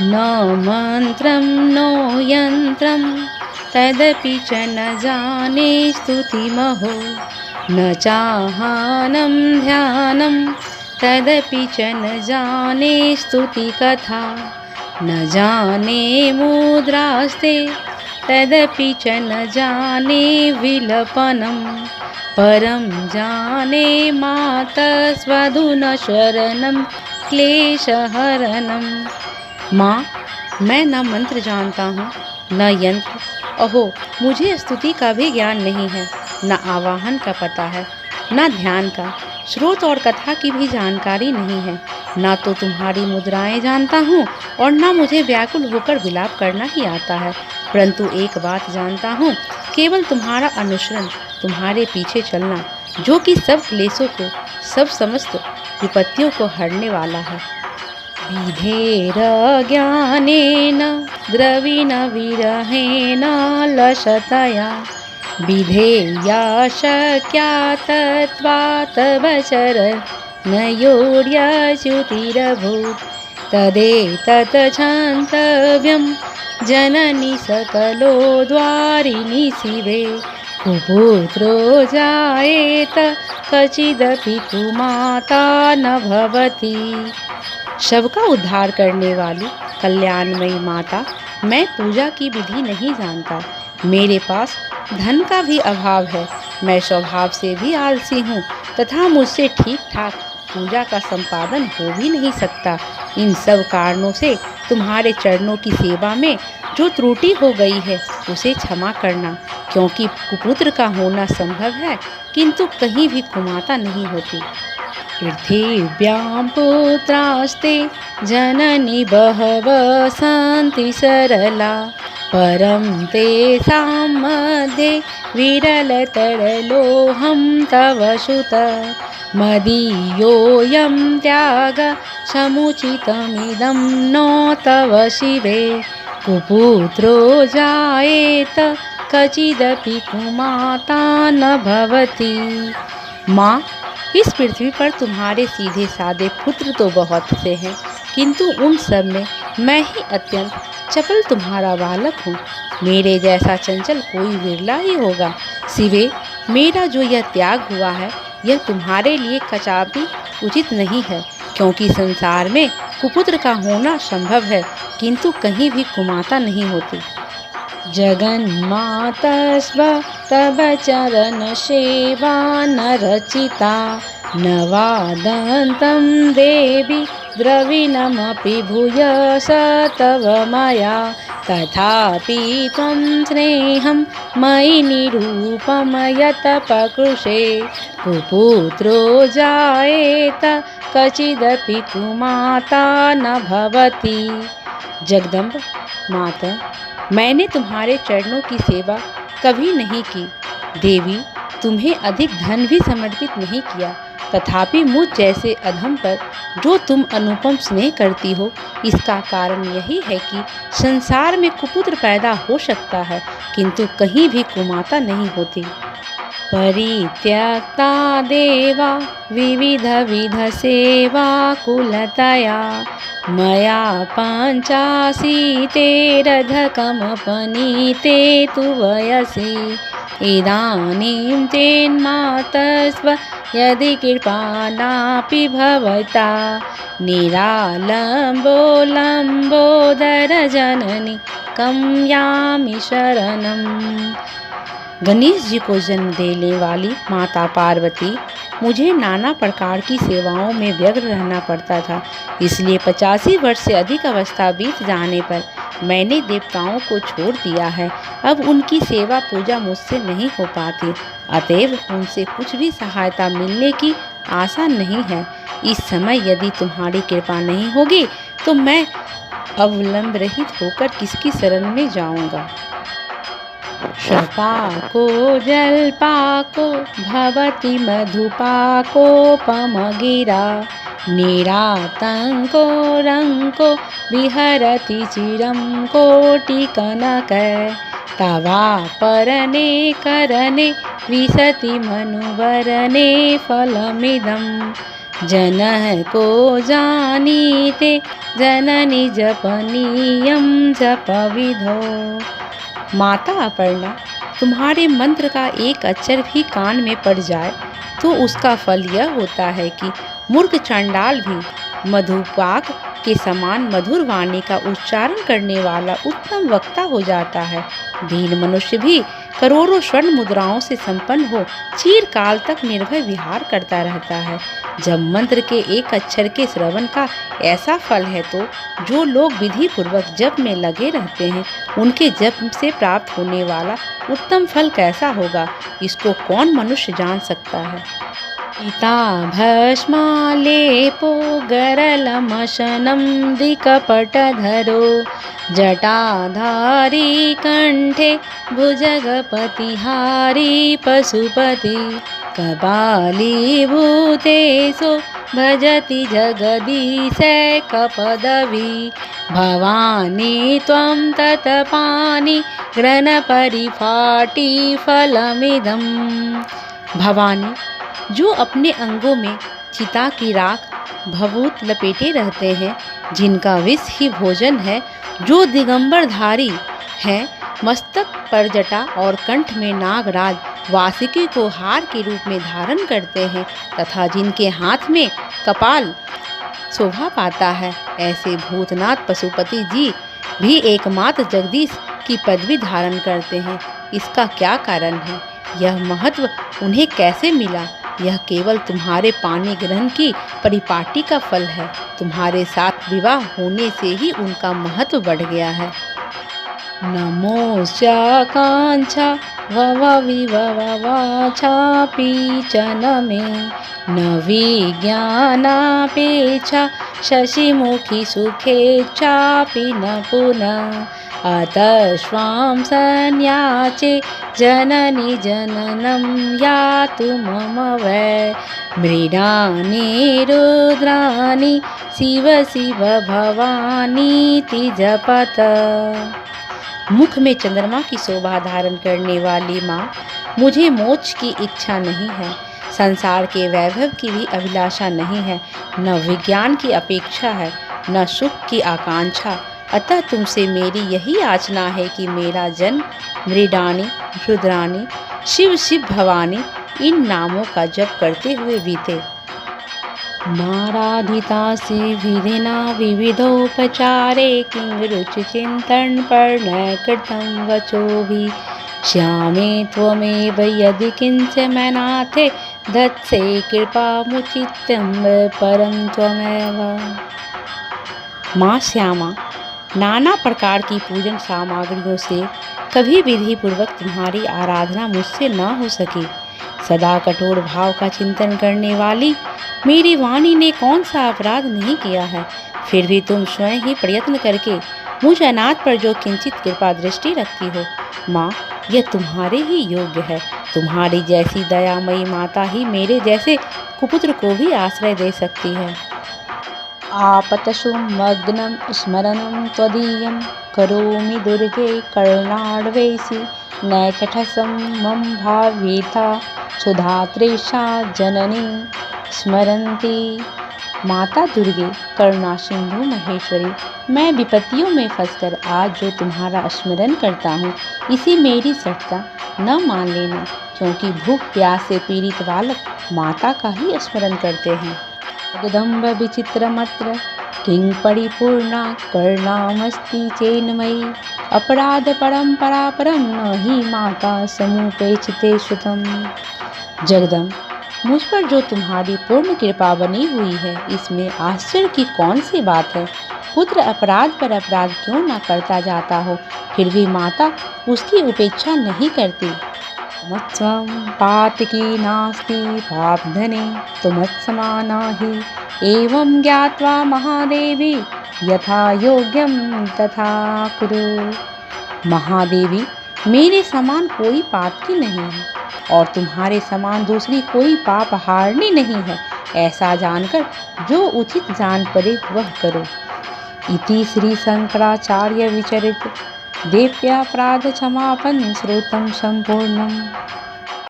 न मन्त्रं नो यन्त्रं तदपि च न जाने स्तुतिमहो न चाहानं ध्यानं तदपि च न जाने स्तुतिकथा न जाने मुद्रास्ते तदपि च न जाने विलपनं परं जाने मातस्वधुना शरणं क्लेशहरणं। माँ, मैं न मंत्र जानता हूँ न यंत्र। अहो, मुझे स्तुति का भी ज्ञान नहीं है, न आवाहन का पता है, न ध्यान का, श्रोत और कथा की भी जानकारी नहीं है। ना तो तुम्हारी मुद्राएं जानता हूँ और ना मुझे व्याकुल होकर विलाप करना ही आता है। परंतु एक बात जानता हूँ, केवल तुम्हारा अनुसरण, तुम्हारे पीछे चलना, जो कि सब क्लेशों को, सब समस्त विपत्तियों को हरने वाला है। विधेर ज्ञानेन द्रविण विरहेण लशतया विधेया शक्या तत्त्वात् वचर न योऽर्यच्युतिरभूत् तदेतत् क्षन्तव्यं जननि सकलो द्वारिणि शिवे कुपुत्रो जायेत कचिदपि कुमाता न भवति। सबका उद्धार करने वाली कल्याणमयी माता, मैं पूजा की विधि नहीं जानता। मेरे पास धन का भी अभाव है। मैं स्वभाव से भी आलसी हूँ तथा मुझसे ठीक ठाक पूजा का संपादन हो भी नहीं सकता। इन सब कारणों से तुम्हारे चरणों की सेवा में जो त्रुटि हो गई है उसे क्षमा करना, क्योंकि कुपुत्र का होना संभव है किंतु कहीं भी कुमाता नहीं होती। पृथिव्यां पुत्रास्ते जननी बहवः सन्ति सरला परं तेषां मध्ये विरलतरलोऽहं तव सुत मदीयोऽयं त्याग समुचितमिदं नो तव शिवे कुपुत्रो जायेत कचिदपि कुमाता न भवति। माँ, इस पृथ्वी पर तुम्हारे सीधे साधे पुत्र तो बहुत से हैं, किंतु उन सब में मैं ही अत्यंत चपल तुम्हारा बालक हूँ। मेरे जैसा चंचल कोई विरला ही होगा। शिवे, मेरा जो यह त्याग हुआ है यह तुम्हारे लिए कदापि उचित नहीं है, क्योंकि संसार में कुपुत्र का होना संभव है किंतु कहीं भी कुमाता नहीं होती। जगन्मातस्व तव चरण सेवा न रचिता न वादन्तं देवी द्रविणमपि भूयस तव मया तथापि त्वं स्नेहं मयि निरूपमयत पकृषे कुपुत्रो जायेत कचिदपि कुमाता न भवति। जगदम्ब माता, मैंने तुम्हारे चरणों की सेवा कभी नहीं की। देवी, तुम्हें अधिक धन भी समर्पित नहीं किया, तथापि मुझ जैसे अधम पर जो तुम अनुपम स्नेह करती हो, इसका कारण यही है कि संसार में कुपुत्र पैदा हो सकता है किंतु कहीं भी कुमाता नहीं होती। परित्यक्ता देवा विविध विध सेवा कुलतया मया पञ्चाशीतेरधकमपनीते तु वयसि इदानीं तेन्मातस्व यदि कृपानापि भवता निरालम्बोलम्बोदर जननी कं यामि शरणम्। गणेश जी को जन्म देने वाली माता पार्वती, मुझे नाना प्रकार की सेवाओं में व्यग्र रहना पड़ता था। इसलिए 85 वर्ष से अधिक अवस्था बीत जाने पर मैंने देवताओं को छोड़ दिया है। अब उनकी सेवा पूजा मुझसे नहीं हो पाती, अतएव उनसे कुछ भी सहायता मिलने की आशा नहीं है। इस समय यदि तुम्हारी कृपा नहीं होगी तो मैं अवलंब रहित होकर किसकी शरण में जाऊंगा। शपाको जलपाको भवति मधुपाकोपमगिरा निरातंको रंको विहरति चिरं कोटिकनक तवापरणे करणे विशति मनुवरणे फलमिदं जनः को जानीते जननी जपनीयं जपविधो। माता अपर्णा, तुम्हारे मंत्र का एक अक्षर भी कान में पड़ जाए तो उसका फल यह होता है कि मूर्ख चंडाल भी मधुपाक के समान मधुर वाणी का उच्चारण करने वाला उत्तम वक्ता हो जाता है। दीन मनुष्य भी करोड़ों स्वर्ण मुद्राओं से संपन्न हो चिरकाल तक निर्भय विहार करता रहता है। जब मंत्र के एक अक्षर के श्रवण का ऐसा फल है तो जो लोग विधि पूर्वक जप में लगे रहते हैं उनके जप से प्राप्त होने वाला उत्तम फल कैसा होगा, इसको कौन मनुष्य जान सकता है। पिता भस्मालेपो गरलमशनं दिकपटधरो जटाधारी कंठे भुजगपतिहारी पशुपति कपालीभूतेषु भजति जगदीशैकपदवी भवानी त्वं तत्पानि घ्रनपरिफाटी फलमिदम्। भवानी, जो अपने अंगों में चिता की राख भभूत लपेटे रहते हैं, जिनका विष ही भोजन है, जो दिगंबरधारी हैं, मस्तक पर जटा और कंठ में नागराज वासुकी को हार के रूप में धारण करते हैं तथा जिनके हाथ में कपाल शोभा पाता है, ऐसे भूतनाथ पशुपति जी भी एकमात्र जगदीश की पदवी धारण करते हैं। इसका क्या कारण है? यह महत्व उन्हें कैसे मिला? यह केवल तुम्हारे पानी ग्रहण की परिपाटी का फल है। तुम्हारे साथ विवाह होने से ही उनका महत्व बढ़ गया है। नमोऽस्याकाङ्क्षा ववविववाचापि च न मे न विज्ञानापेक्षा शशिमुखी सुखेच्छापि न पुनः अतश्वां संयाचे जननी जननं यातु मम वै मृडानि रुद्राणि शिव शिव भवानीति जपत। मुख में चंद्रमा की शोभा धारण करने वाली माँ, मुझे मोक्ष की इच्छा नहीं है, संसार के वैभव की भी अभिलाषा नहीं है, न विज्ञान की अपेक्षा है, न सुख की आकांक्षा। अतः तुमसे मेरी यही याचना है कि मेरा जन्म मृडानी, रुद्रानी, शिव शिव भवानी इन नामों का जप करते हुए बीते। नाराधिता से विधिना विविधोपचारे किंग रुचि चिंतन पर न कृतं वचोभि श्यामे त्वमेव यदि किंच मैनाथे दत्से कृपामुचितं परम त्वमेव। माँ श्यामा, नाना प्रकार की पूजन सामग्रियों से कभी विधि पूर्वक तुम्हारी आराधना मुझसे न हो सकी। सदा कठोर भाव का चिंतन करने वाली मेरी वाणी ने कौन सा अपराध नहीं किया है, फिर भी तुम स्वयं ही प्रयत्न करके मुझ अनाथ पर जो किंचित कृपा दृष्टि रखती हो। माँ, यह तुम्हारे ही योग्य है। तुम्हारी जैसी दयामयी माता ही मेरे जैसे कुपुत्र को भी आश्रय दे सकती है। आपतशु मग्नं स्मरणं त्वदीयं करोमि दुर्गे कर्णाड्वेसि नैचठसं मम भावीथा सुधात्रेषा जननी स्मरन्ति। माता दुर्गे, करुणा सिंधु महेश्वरी, मैं विपत्तियों में फंसकर आज जो तुम्हारा स्मरण करता हूँ, इसी मेरी सठता न मान लेना, क्योंकि भूख प्यास से पीड़ित बालक माता का ही स्मरण करते हैं। जगदम्ब विचित्रमत्र किं परिपूर्णा कर्णामस्ति चेन्मयी अपराध परंपरा परम न ही माता समुपेक्षिते सुतम। जगदम्ब, मुझ पर जो तुम्हारी पूर्ण कृपा बनी हुई है, इसमें आश्चर्य की कौन सी बात है। पुत्र अपराध पर अपराध क्यों न करता जाता हो, फिर भी माता उसकी उपेक्षा नहीं करती। मत्स्वं पातकी नास्ति पापधने तुमत्समाना हि एवं ज्ञात्वा महादेवी यथा योग्यं तथा कुरु। महादेवी, मेरे समान कोई पाप की नहीं है और तुम्हारे समान दूसरी कोई पाप हारनी नहीं है। ऐसा जानकर जो उचित जान पड़े वह करो। इति श्री शंकराचार्य विचरित देव्यापराध क्षमापन श्रोतम संपूर्णम।